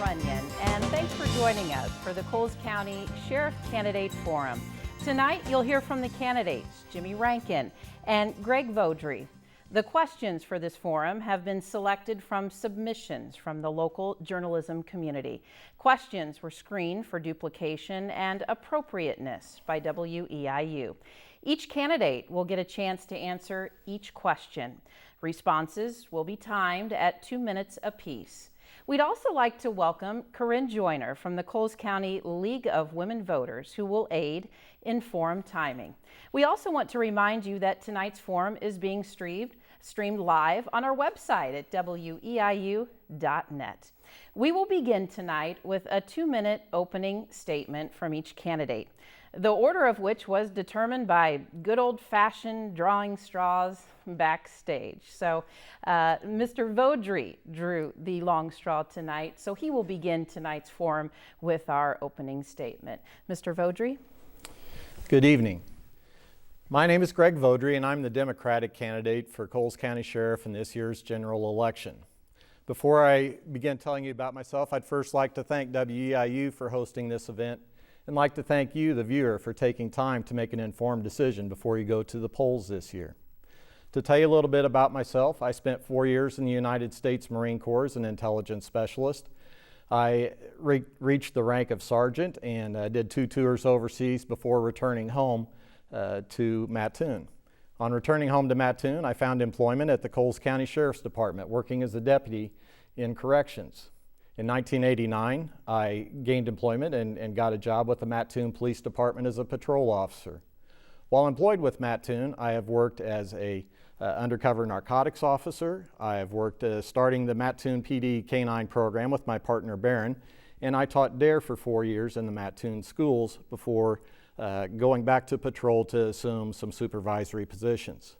Runyon, and thanks for joining us for the Coles County Sheriff Candidate Forum. Tonight, you'll hear from the candidates, Jimmy Rankin and Greg Voudrie. The questions for this forum have been selected from submissions from the local journalism community. Questions were screened for duplication and appropriateness by WEIU. Each candidate will get a chance to answer each question. Responses will be timed at 2 minutes apiece. We'd also like to welcome Corinne Joyner from the Coles County League of Women Voters, who will aid in forum timing. We also want to remind you that tonight's forum is being streamed live on our website at weiu.net. We will begin tonight with a 2-minute opening statement from each candidate, the order of which was determined by good old-fashioned drawing straws backstage. So Mr. Voudrie drew the long straw tonight, so he will begin tonight's forum with our opening statement. Mr. Voudrie? Good evening. My name is Greg Voudrie, and I'm the Democratic candidate for Coles County Sheriff in this year's general election. Before I begin telling you about myself, I'd first like to thank WEIU for hosting this event, and like to thank you, the viewer, for taking time to make an informed decision before you go to the polls this year. To tell you a little bit about myself, I spent 4 years in the United States Marine Corps as an intelligence specialist. I reached the rank of sergeant and did 2 tours overseas before returning home to Mattoon. On returning home to Mattoon, I found employment at the Coles County Sheriff's Department, working as a deputy in corrections. In 1989, I gained employment and got a job with the Mattoon Police Department as a patrol officer. While employed with Mattoon, I have worked as a undercover narcotics officer. I have worked starting the Mattoon PD K-9 program with my partner Barron, and I taught DARE for 4 years in the Mattoon schools before going back to patrol to assume some supervisory positions.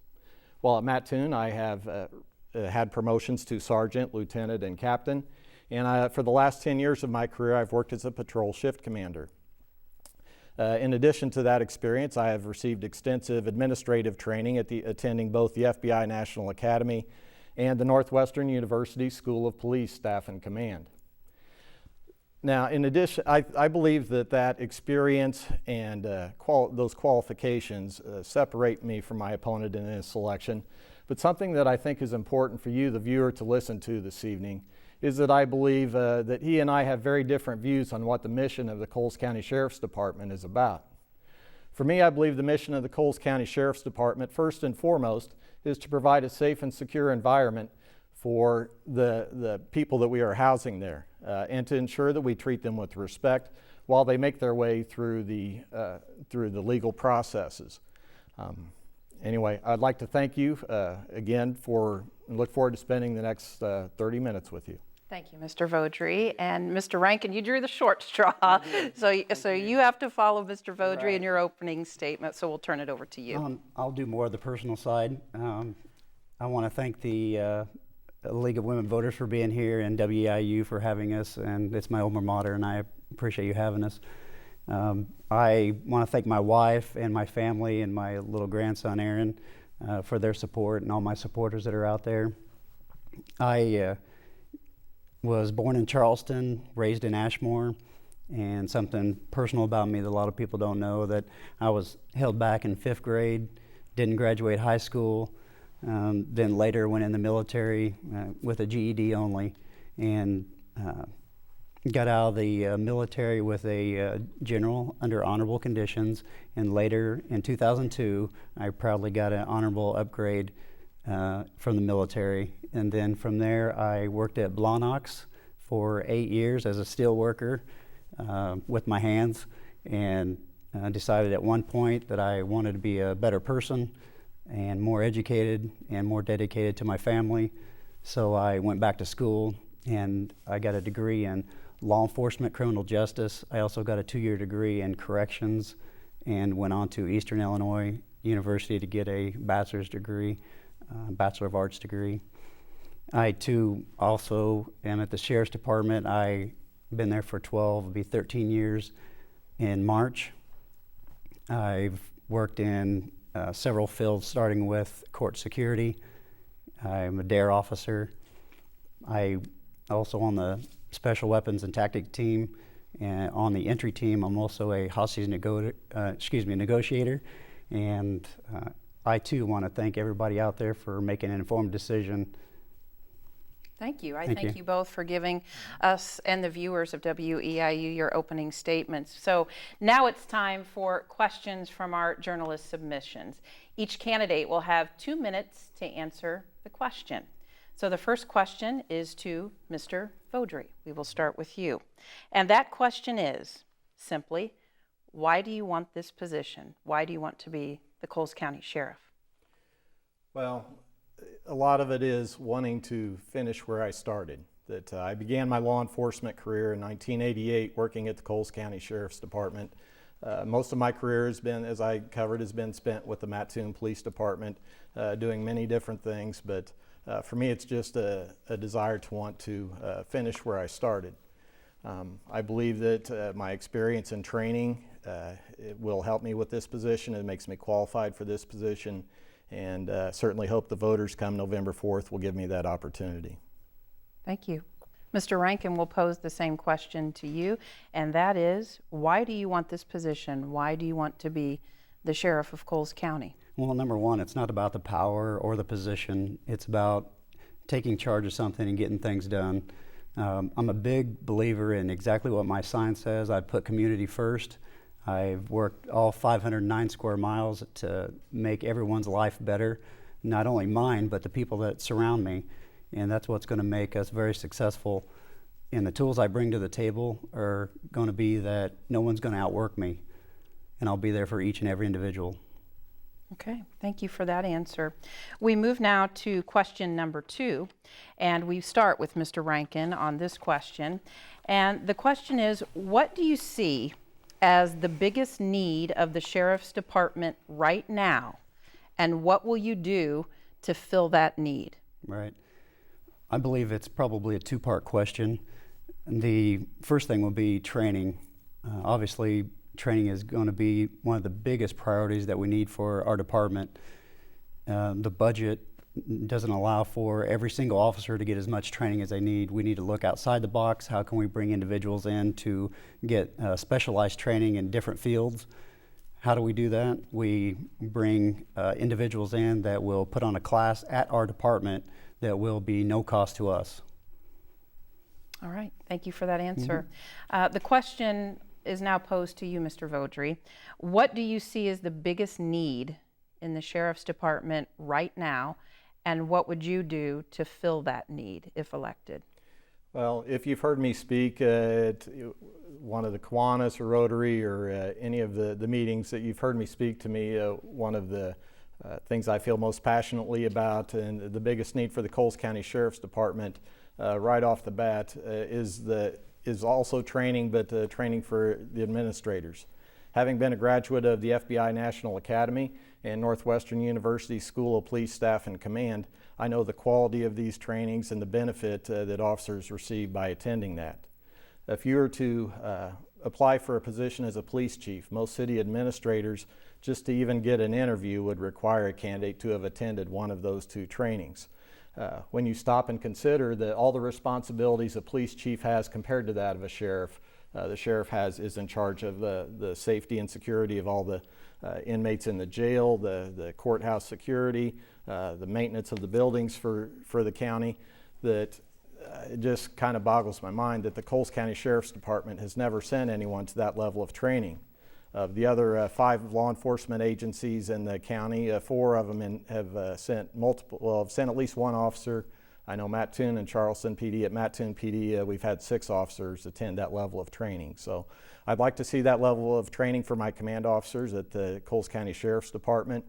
While at Mattoon, I have had promotions to sergeant, lieutenant, and captain, and for the last 10 years of my career, I've worked as a patrol shift commander. In addition to that experience, I have received extensive administrative training attending both the FBI National Academy and the Northwestern University School of Police Staff and Command. Now, in addition, I believe that experience and those qualifications separate me from my opponent in this election. But something that I think is important for you, the viewer, to listen to this evening is that I believe that he and I have very different views on what the mission of the Coles County Sheriff's Department is about. For me, I believe the mission of the Coles County Sheriff's Department, first and foremost, is to provide a safe and secure environment for the people that we are housing there, and to ensure that we treat them with respect while they make their way through the legal processes. Anyway, I'd like to thank you again and look forward to spending the next 30 minutes with you. Thank you, Mr. Voudrie. And Mr. Rankin, you drew the short straw, so you have to follow Mr. Voudrie in your opening statement, so we'll turn it over to you. I'll do more of the personal side. I want to thank the League of Women Voters for being here and WEIU for having us, and it's my alma mater, and I appreciate you having us. I want to thank my wife and my family and my little grandson, Aaron, for their support and all my supporters that are out there. I was born in Charleston, raised in Ashmore, and something personal about me that a lot of people don't know, that I was held back in 5th grade, didn't graduate high school, then later went in the military with a GED only, and got out of the military with a general under honorable conditions, and later in 2002 I proudly got an honorable upgrade from the military. And then from there I worked at Blawnox for 8 years as a steel worker with my hands, and decided at one point that I wanted to be a better person and more educated and more dedicated to my family. So I went back to school and I got a degree in law enforcement, criminal justice. I also got a 2-year degree in corrections and went on to Eastern Illinois University to get a bachelor's degree, Bachelor of Arts degree. I too also am at the Sheriff's Department. I've been there for 12, it'll be 13 years in March. I've worked in several fields, starting with court security. I'm a DARE officer. I also on the special weapons and tactic team, and on the entry team, I'm also a hostage negotiator, and I too want to thank everybody out there for making an informed decision. Thank you. I thank you both for giving us and the viewers of WEIU your opening statements. So now it's time for questions from our journalist submissions. Each candidate will have 2 minutes to answer the question. So the first question is to Mr. Voudrie. We will start with you. And that question is simply, why do you want this position? Why do you want to be the Coles County Sheriff? Well, a lot of it is wanting to finish where I started. That I began my law enforcement career in 1988 working at the Coles County Sheriff's Department. Most of my career has been, as I covered, has been spent with the Mattoon Police Department doing many different things, but for me it's just a desire to want to finish where I started. I believe that my experience in training it will help me with this position. It makes me qualified for this position, and certainly hope the voters come November 4th will give me that opportunity. Thank you. Mr. Rankin will pose the same question to you, and that is, why do you want this position? Why do you want to be the Sheriff of Coles County? Well, number one, it's not about the power or the position. It's about taking charge of something and getting things done. I'm a big believer in exactly what my sign says. I put community first. I've worked all 509 square miles to make everyone's life better, not only mine, but the people that surround me. And that's what's going to make us very successful. And the tools I bring to the table are going to be that no one's going to outwork me, and I'll be there for each and every individual. Okay, thank you for that answer. We move now to question number 2, and we start with Mr. Rankin on this question. And the question is, what do you see as the biggest need of the Sheriff's Department right now, and what will you do to fill that need? Right. I believe it's probably a two-part question. The first thing will be training. Obviously, training is going to be one of the biggest priorities that we need for our department. The budget doesn't allow for every single officer to get as much training as they need. We need to look outside the box. How can we bring individuals in to get specialized training in different fields? How do we do that? We bring individuals in that will put on a class at our department that will be no cost to us. All right, thank you for that answer. The question is now posed to you, Mr. Voudrie. What do you see as the biggest need in the Sheriff's Department right now, and what would you do to fill that need if elected? Well, if you've heard me speak at one of the Kiwanis or Rotary or any of the meetings that you've heard me speak to me, one of the things I feel most passionately about and the biggest need for the Coles County Sheriff's Department right off the bat is also training, but training for the administrators. Having been a graduate of the FBI National Academy and Northwestern University School of Police Staff and Command, I know the quality of these trainings and the benefit that officers receive by attending that. If you were to apply for a position as a police chief, most city administrators, just to even get an interview, would require a candidate to have attended one of those 2 trainings. When you stop and consider that all the responsibilities a police chief has compared to that of a sheriff, the sheriff is in charge of the safety and security of all the inmates in the jail, the courthouse security, the maintenance of the buildings for the county, that it just kind of boggles my mind that the Coles County Sheriff's Department has never sent anyone to that level of training. Of the other 5 law enforcement agencies in the county, 4 of them have sent at least 1 officer. I know Mattoon and Charleston PD. At Mattoon PD, we've had 6 officers attend that level of training. So I'd like to see that level of training for my command officers at the Coles County Sheriff's Department,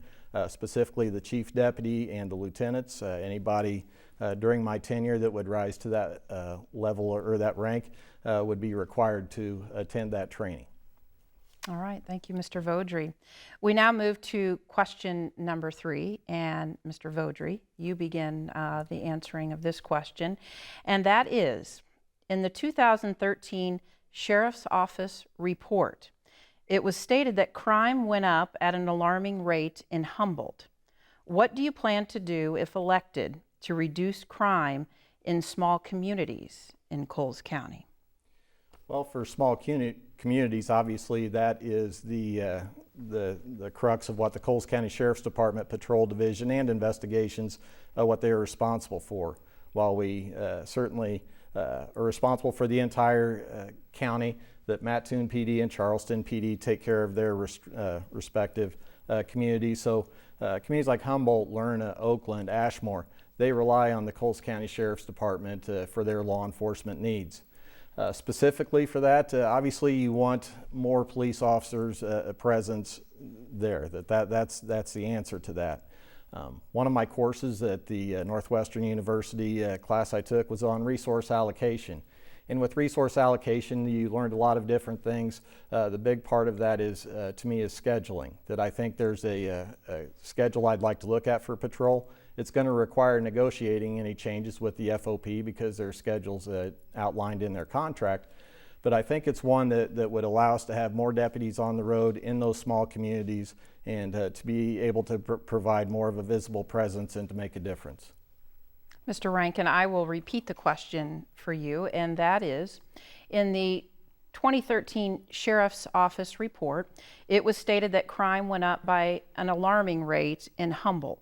specifically the chief deputy and the lieutenants. Anybody during my tenure that would rise to that level or that rank would be required to attend that training. All right, thank you, Mr. Voudrie. We now move to question number 3, and Mr. Voudrie, you begin the answering of this question, and that is, in the 2013 Sheriff's Office report, it was stated that crime went up at an alarming rate in Humboldt. What do you plan to do, if elected, to reduce crime in small communities in Coles County? Well, for small communities, obviously that is the crux of what the Coles County Sheriff's Department Patrol Division and Investigations, what they are responsible for. While we certainly are responsible for the entire county, that Mattoon PD and Charleston PD take care of their respective communities. So communities like Humboldt, Lerna, Oakland, Ashmore, they rely on the Coles County Sheriff's Department for their law enforcement needs. Specifically for that, obviously you want more police officers' presence there. That's the answer to that. One of my courses at the Northwestern University class I took was on resource allocation. And with resource allocation, you learned a lot of different things. The big part of that is, to me, is scheduling. That I think there's a schedule I'd like to look at for patrol. It's going to require negotiating any changes with the FOP because their schedule's outlined in their contract. But I think it's one that would allow us to have more deputies on the road in those small communities and to be able to provide more of a visible presence and to make a difference. Mr. Rankin, I will repeat the question for you, and that is, in the 2013 Sheriff's Office report, it was stated that crime went up by an alarming rate in Humboldt.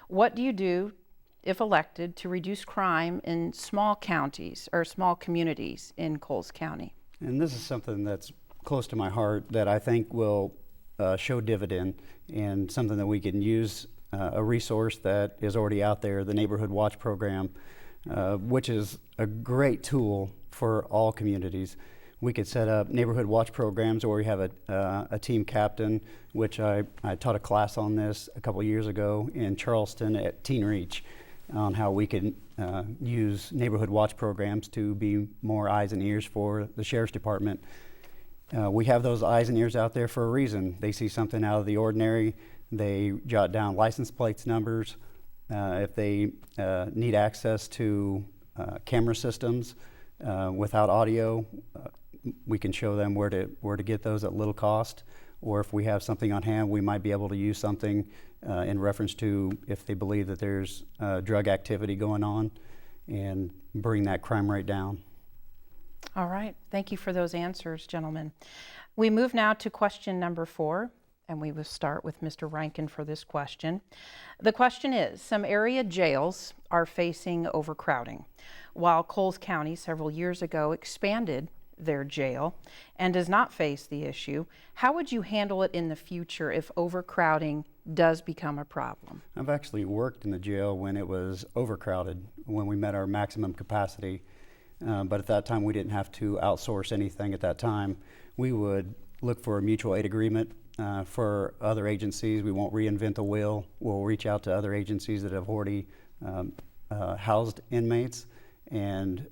What do you do, if elected, to reduce crime in small counties or small communities in Coles County? And this is something that's close to my heart that I think will show dividend, and something that we can use, a resource that is already out there, the Neighborhood Watch Program, which is a great tool for all communities. We could set up neighborhood watch programs, or we have a team captain, which I taught a class on this a couple years ago in Charleston at Teen Reach, on how we can use neighborhood watch programs to be more eyes and ears for the Sheriff's Department. We have those eyes and ears out there for a reason. They see something out of the ordinary, they jot down license plates numbers. If they need access to camera systems without audio, we can show them where to get those at little cost. Or if we have something on hand, we might be able to use something in reference to if they believe that there's drug activity going on, and bring that crime rate down. All right, thank you for those answers, gentlemen. We move now to question number 4, and we will start with Mr. Rankin for this question. The question is, some area jails are facing overcrowding, while Coles County several years ago expanded their jail and does not face the issue. How would you handle it in the future if overcrowding does become a problem? I've actually worked in the jail when it was overcrowded, when we met our maximum capacity. But at that time, we didn't have to outsource anything at that time. We would look for a mutual aid agreement for other agencies. We won't reinvent the wheel. We'll reach out to other agencies that have already housed inmates and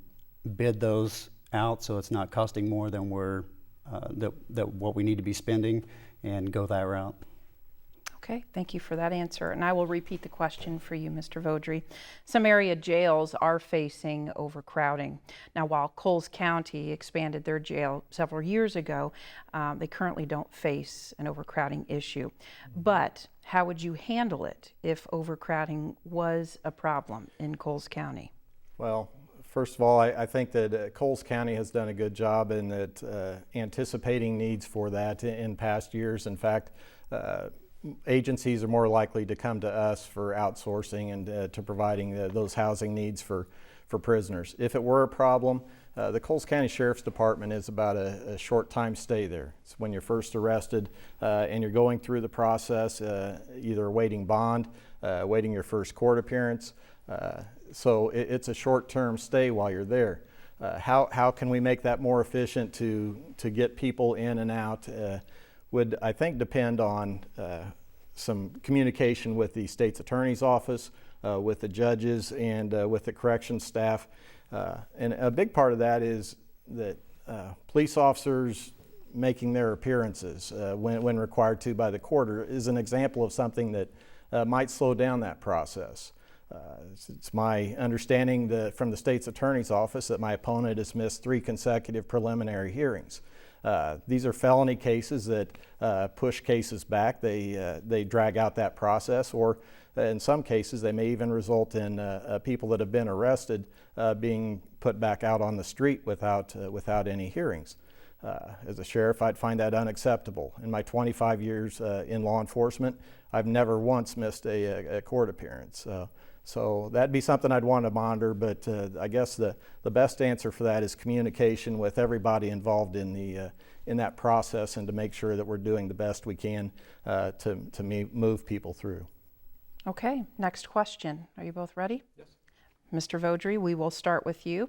bid those out so it's not costing more than what we need to be spending, and go that route. Okay, thank you for that answer. And I will repeat the question for you, Mr. Voudrie. Some area jails are facing overcrowding. Now, while Coles County expanded their jail several years ago, they currently don't face an overcrowding issue. But how would you handle it if overcrowding was a problem in Coles County? Well, first of all, I think that Coles County has done a good job in that anticipating needs for that in past years. In fact, agencies are more likely to come to us for outsourcing and to providing those housing needs for prisoners. If it were a problem, the Coles County Sheriff's Department is about a short time stay there. It's when you're first arrested and you're going through the process, either awaiting bond, awaiting your first court appearance. So it's a short-term stay while you're there. How can we make that more efficient to get people in and out? Would, I think, depend on some communication with the state's attorney's office, with the judges, and with the corrections staff. And a big part of that is that police officers making their appearances when required to by the court is an example of something that might slow down that process. It's my understanding from the state's attorney's office that my opponent has missed 3 consecutive preliminary hearings. These are felony cases that push cases back. They drag out that process, or in some cases, they may even result in people that have been arrested being put back out on the street without any hearings. As a sheriff, I'd find that unacceptable. In my 25 years in law enforcement, I've never once missed a court appearance. So that'd be something I'd want to monitor, but I guess the best answer for that is communication with everybody involved in that process, and to make sure that we're doing the best we can to move people through. Okay, next question. Are you both ready? Yes. Mr. Voudrie, we will start with you.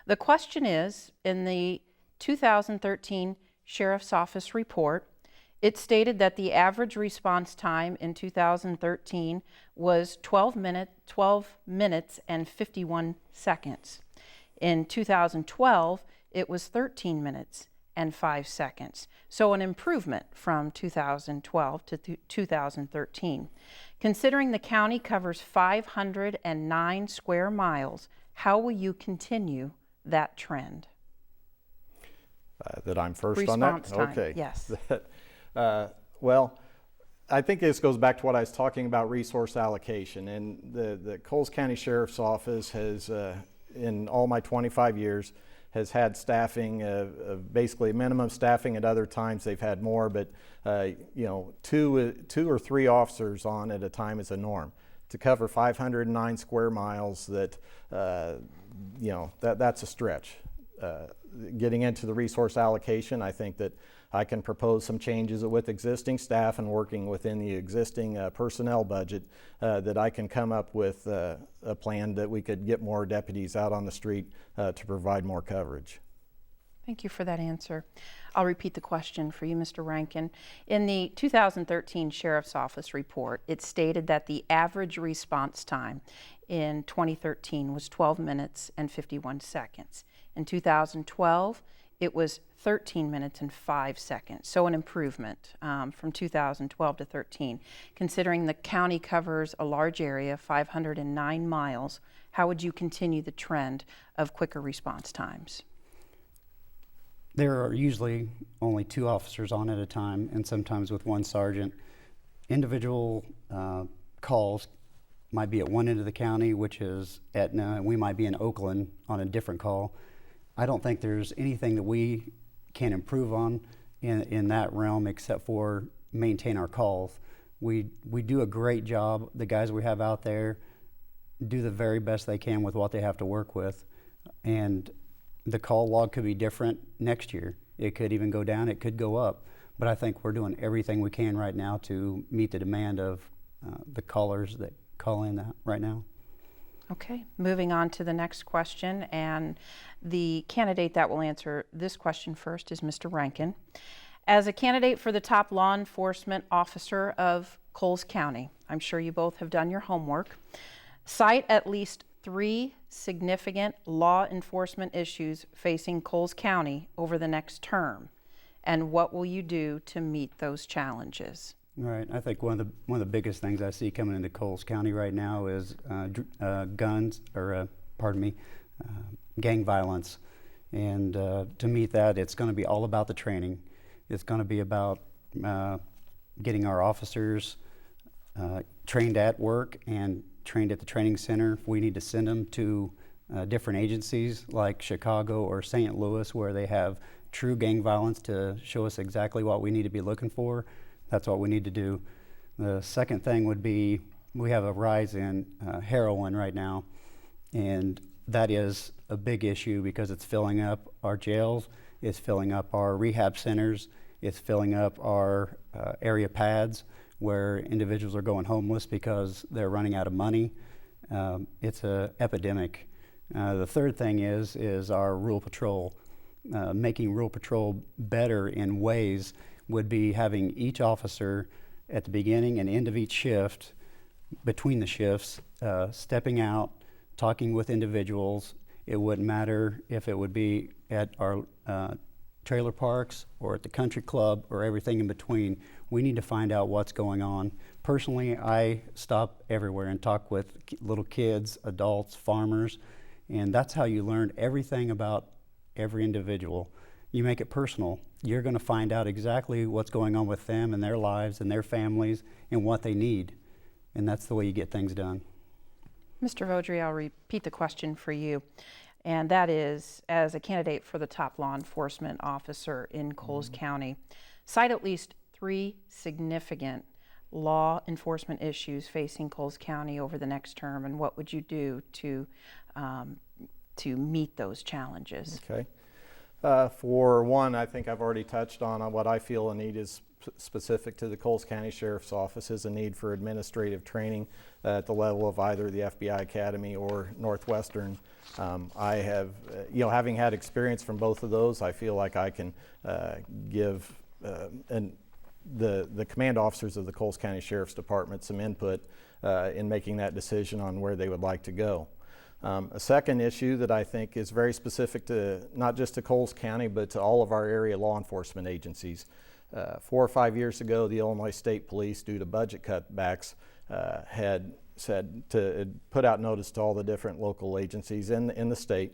The question is, in the 2013 Sheriff's Office report, it stated that the average response time in 2013 was 12 minutes and 51 seconds. In 2012, it was 13 minutes and 5 seconds. So an improvement from 2012 to 2013. Considering the county covers 509 square miles, how will you continue that trend? That I'm first Response on that? time, Okay. yes. Well, I think this goes back to what I was talking about, resource allocation. And the Coles County Sheriff's Office has, in all my 25 years, has had staffing, basically minimum staffing. At other times they've had more, but two or three officers on at a time is a norm. To cover 509 square miles, that's a stretch. Getting into the resource allocation, I think that I can propose some changes with existing staff and working within the existing personnel budget that I can come up with a plan that we could get more deputies out on the street to provide more coverage. Thank you for that answer. I'll repeat the question for you, Mr. Rankin. In the 2013 Sheriff's Office report, it stated that the average response time in 2013 was 12 minutes and 51 seconds. In 2012, it was 13 minutes and 5 seconds, so an improvement from 2012 to 13. Considering the county covers a large area, 509 miles, how would you continue the trend of quicker response times? There are usually only 2 officers on at a time, and sometimes with 1 sergeant. Individual calls might be at one end of the county, which is Etna, and we might be in Oakland on a different call. I don't think there's anything that we can improve on in that realm except for maintain our calls. We do a great job. The guys we have out there do the very best they can with what they have to work with. And the call log could be different next year. It could even go down, it could go up. But I think we're doing everything we can right now to meet the demand of the callers that call in that right now. Okay, moving on to the next question, and the candidate that will answer this question first is Mr. Rankin. As a candidate for the top law enforcement officer of Coles County, I'm sure you both have done your homework. Cite at least 3 significant law enforcement issues facing Coles County over the next term, and what will you do to meet those challenges? Right. I think one of the biggest things I see coming into Coles County right now is gang violence. And to meet that, it's going to be all about the training. It's going to be about getting our officers trained at work and trained at the training center. If we need to send them to different agencies like Chicago or St. Louis, where they have true gang violence, to show us exactly what we need to be looking for, that's what we need to do. The second thing would be, we have a rise in heroin right now, and that is a big issue because it's filling up our jails, it's filling up our rehab centers, it's filling up our area pads where individuals are going homeless because they're running out of money. It's an epidemic. The third thing is our rural patrol. Making rural patrol better in ways would be having each officer at the beginning and end of each shift, between the shifts, stepping out, talking with individuals. It wouldn't matter if it would be at our trailer parks or at the country club or everything in between. We need to find out what's going on. Personally, I stop everywhere and talk with little kids, adults, farmers, and that's how you learn everything about every individual. You make it personal. You're going to find out exactly what's going on with them and their lives and their families and what they need. and that's the way you get things done. Mr. Voudrie, I'll repeat the question for you, and that is, as a candidate for the top law enforcement officer in Coles County, cite at least 3 significant law enforcement issues facing Coles County over the next term, and what would you do to meet those challenges? Okay. For one, I think I've already touched on what I feel a need is specific to the Coles County Sheriff's Office is a need for administrative training at the level of either the FBI Academy or Northwestern. I have, having had experience from both of those, I feel like I can give the command officers of the Coles County Sheriff's Department some input in making that decision on where they would like to go. A second issue that I think is very specific to not just to Coles County, but to all of our area law enforcement agencies. 4 or 5 years ago, the Illinois State Police, due to budget cutbacks, had said to put out notice to all the different local agencies in the state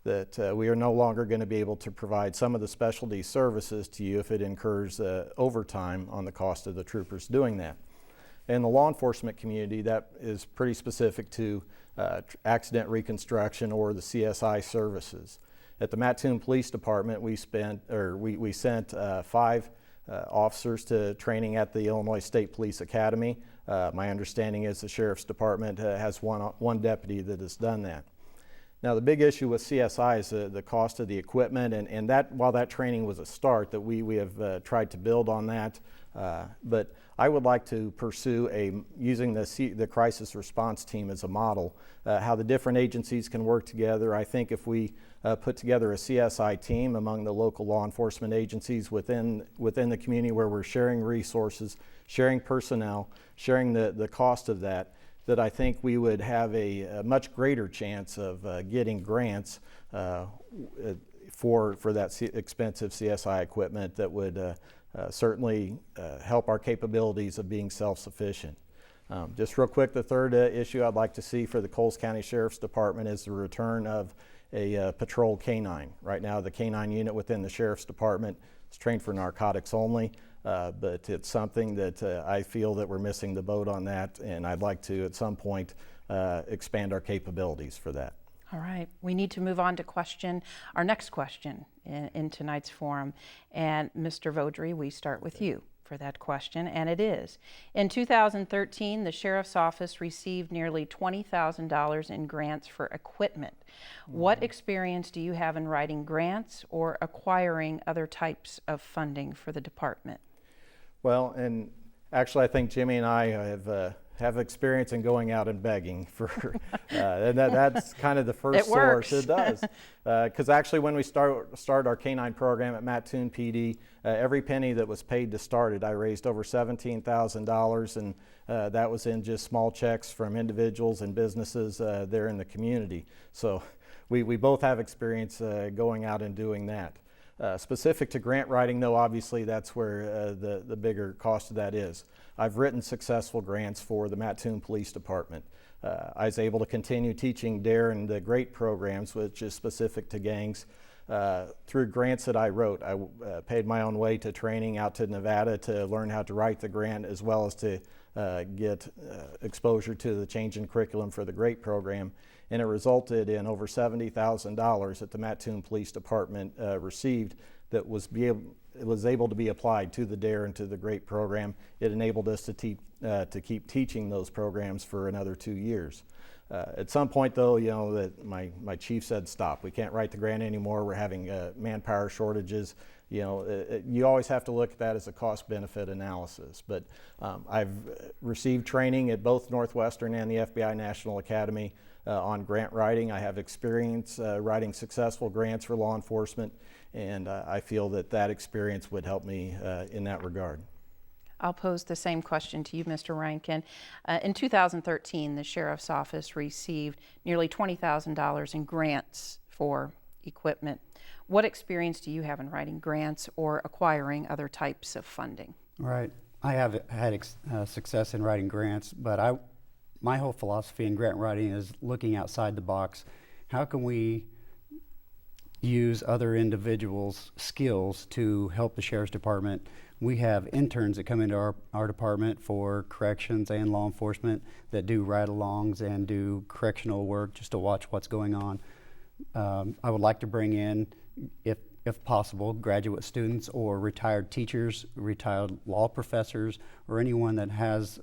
that we are no longer going to be able to provide some of the specialty services to you if it incurs overtime on the cost of the troopers doing that. In the law enforcement community, that is pretty specific to accident reconstruction or the CSI services. At the Mattoon Police Department, we sent 5 officers to training at the Illinois State Police Academy. My understanding is the Sheriff's Department has one deputy that has done that. Now, the big issue with CSI is the cost of the equipment, and that while that training was a start, that we have tried to build on that. But I would like to pursue using the crisis response team as a model, how the different agencies can work together. I think if we put together a CSI team among the local law enforcement agencies within the community where we're sharing resources, sharing personnel, sharing the cost of that I think we would have a much greater chance of getting grants for that expensive CSI equipment that would certainly help our capabilities of being self-sufficient. Just real quick, the third issue I'd like to see for the Coles County Sheriff's Department is the return of a patrol canine. Right now, the canine unit within the Sheriff's Department is trained for narcotics only, but it's something that I feel that we're missing the boat on that, and I'd like to, at some point, expand our capabilities for that. All right, we need to move on to our next question in tonight's forum. And Mr. Voudrie, we start with you for that question, and it is, in 2013, the Sheriff's Office received nearly $20,000 in grants for equipment. What experience do you have in writing grants or acquiring other types of funding for the department? Well, and actually I think Jimmy and I have experience in going out and begging for, and that's kind of the first source. It does, because actually when we started our canine program at Mattoon PD, every penny that was paid to start it, I raised over $17,000, and that was in just small checks from individuals and businesses there in the community. So we both have experience going out and doing that. Specific to grant writing, though, obviously that's where the bigger cost of that is. I've written successful grants for the Mattoon Police Department. I was able to continue teaching DARE and the GREAT programs, which is specific to gangs, through grants that I wrote. I paid my own way to training out to Nevada to learn how to write the grant, as well as to get exposure to the change in curriculum for the GREAT program. And it resulted in over $70,000 that the Mattoon Police Department received that was able to be applied to the DARE and to the GREAT program. It enabled us to keep teaching those programs for another 2 years. At some point, though, that my chief said, stop. We can't write the grant anymore. We're having manpower shortages. You always have to look at that as a cost-benefit analysis. But I've received training at both Northwestern and the FBI National Academy on grant writing. I have experience writing successful grants for law enforcement, and I feel that experience would help me in that regard. I'll pose the same question to you, Mr. Rankin. In 2013, the Sheriff's Office received nearly $20,000 in grants for equipment. What experience do you have in writing grants or acquiring other types of funding? Right. I have had success in writing grants, but my whole philosophy in grant writing is looking outside the box. How can we use other individuals' skills to help the Sheriff's Department We have interns that come into our department for corrections and law enforcement that do ride-alongs and do correctional work just to watch what's going on. I would like to bring in, if possible, graduate students or retired teachers, retired law professors, or anyone that has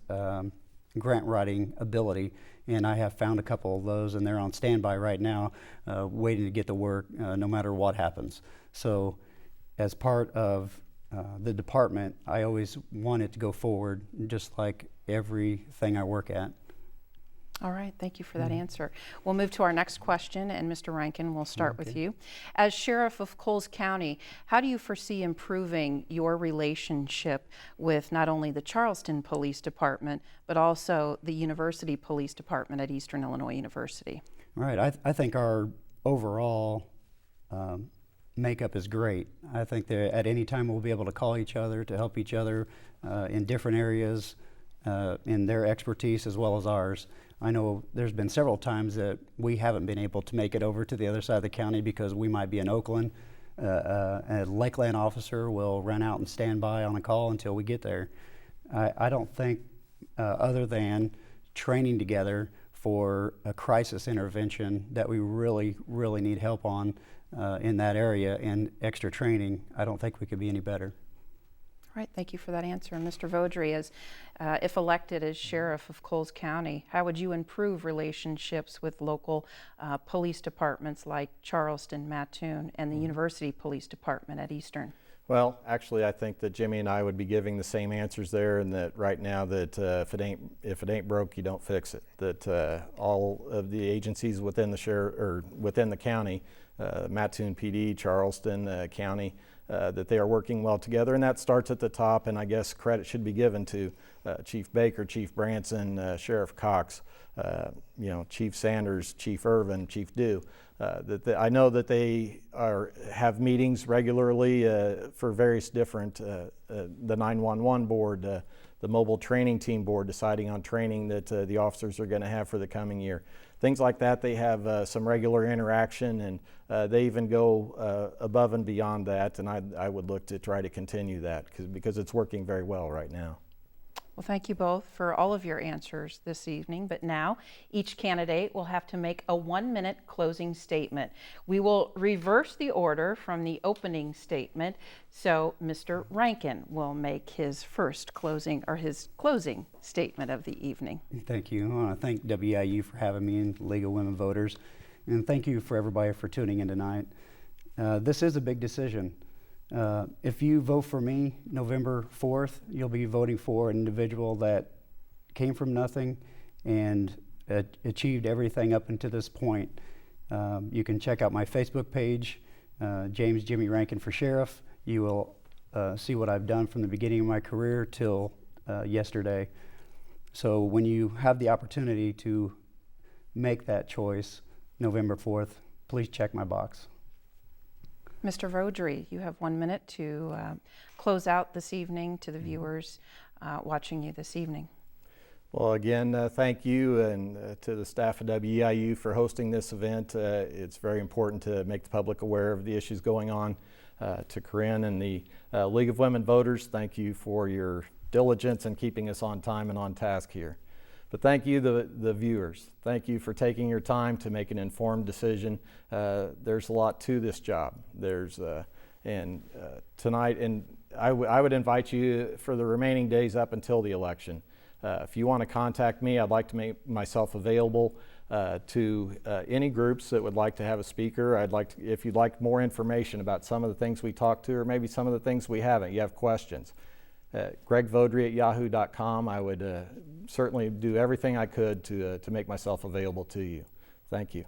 grant writing ability. And I have found a couple of those, and they're on standby right now, waiting to get to work no matter what happens. So as part of the department, I always want it to go forward, just like everything I work at. All right, thank you for that answer. We'll move to our next question, and Mr. Rankin, we'll start with you. As Sheriff of Coles County, how do you foresee improving your relationship with not only the Charleston Police Department, but also the University Police Department at Eastern Illinois University? All right, I think our overall makeup is great. I think that at any time we'll be able to call each other to help each other in different areas in their expertise as well as ours. I know there's been several times that we haven't been able to make it over to the other side of the county because we might be in Oakland. A Lakeland officer will run out and stand by on a call until we get there. I don't think other than training together for a crisis intervention that we really, really need help on in that area and extra training, I don't think we could be any better. All right, thank you for that answer. And Mr. Voudrie, as if elected as Sheriff of Coles County, how would you improve relationships with local police departments like Charleston, Mattoon, and the University Police Department at Eastern? Well, actually, I think that Jimmy and I would be giving the same answers there, and that right now that if it ain't broke, you don't fix it. That all of the agencies within the within the county, Mattoon PD, Charleston County, that they are working well together, and that starts at the top. And I guess credit should be given to Chief Baker, Chief Branson, Sheriff Cox, Chief Sanders, Chief Irvin, Chief Dew. I know that they have meetings regularly for various different, the 911 board, the mobile training team board, deciding on training that the officers are going to have for the coming year. Things like that, they have some regular interaction, and they even go above and beyond that, and I would look to try to continue that because it's working very well right now. Well, thank you both for all of your answers this evening, but now each candidate will have to make a 1-minute closing statement. We will reverse the order from the opening statement, so Mr. Rankin will make his closing statement of the evening. Thank you. I want to thank WIU for having me in League of Women Voters, and thank you for everybody for tuning in tonight. This is a big decision. If you vote for me November 4th, you'll be voting for an individual that came from nothing and achieved everything up until this point. You can check out my Facebook page, James Jimmy Rankin for Sheriff. You will see what I've done from the beginning of my career till yesterday. So when you have the opportunity to make that choice November 4th, please check my box. Mr. Voudrie, you have 1 minute to close out this evening to the viewers watching you this evening. Well, again, thank you and to the staff of WEIU for hosting this event. It's very important to make the public aware of the issues going on. To Corinne and the League of Women Voters, thank you for your diligence in keeping us on time and on task here. But thank you, the viewers. Thank you for taking your time to make an informed decision. There's a lot to this job. Tonight, and I would invite you for the remaining days up until the election. If you want to contact me, I'd like to make myself available to any groups that would like to have a speaker. If you'd like more information about some of the things we talked to, or maybe some of the things we haven't, you have questions. gregvoudrie@yahoo.com. I would certainly do everything I could to make myself available to you. Thank you.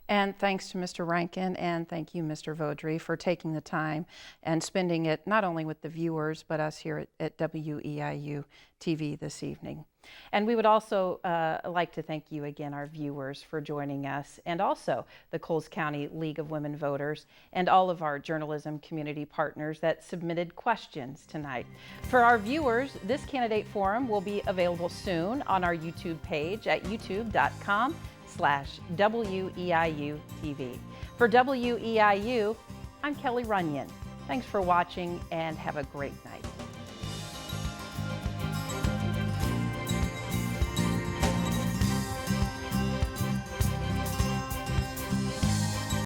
And thanks to Mr. Rankin, and thank you, Mr. Voudrie, for taking the time and spending it not only with the viewers, but us here at WEIU TV this evening. And we would also like to thank you again, our viewers, for joining us, and also the Coles County League of Women Voters and all of our journalism community partners that submitted questions tonight. For our viewers, this candidate forum will be available soon on our YouTube page at youtube.com/WEIU TV. For WEIU, I'm Kelly Runyon. Thanks for watching and have a great night.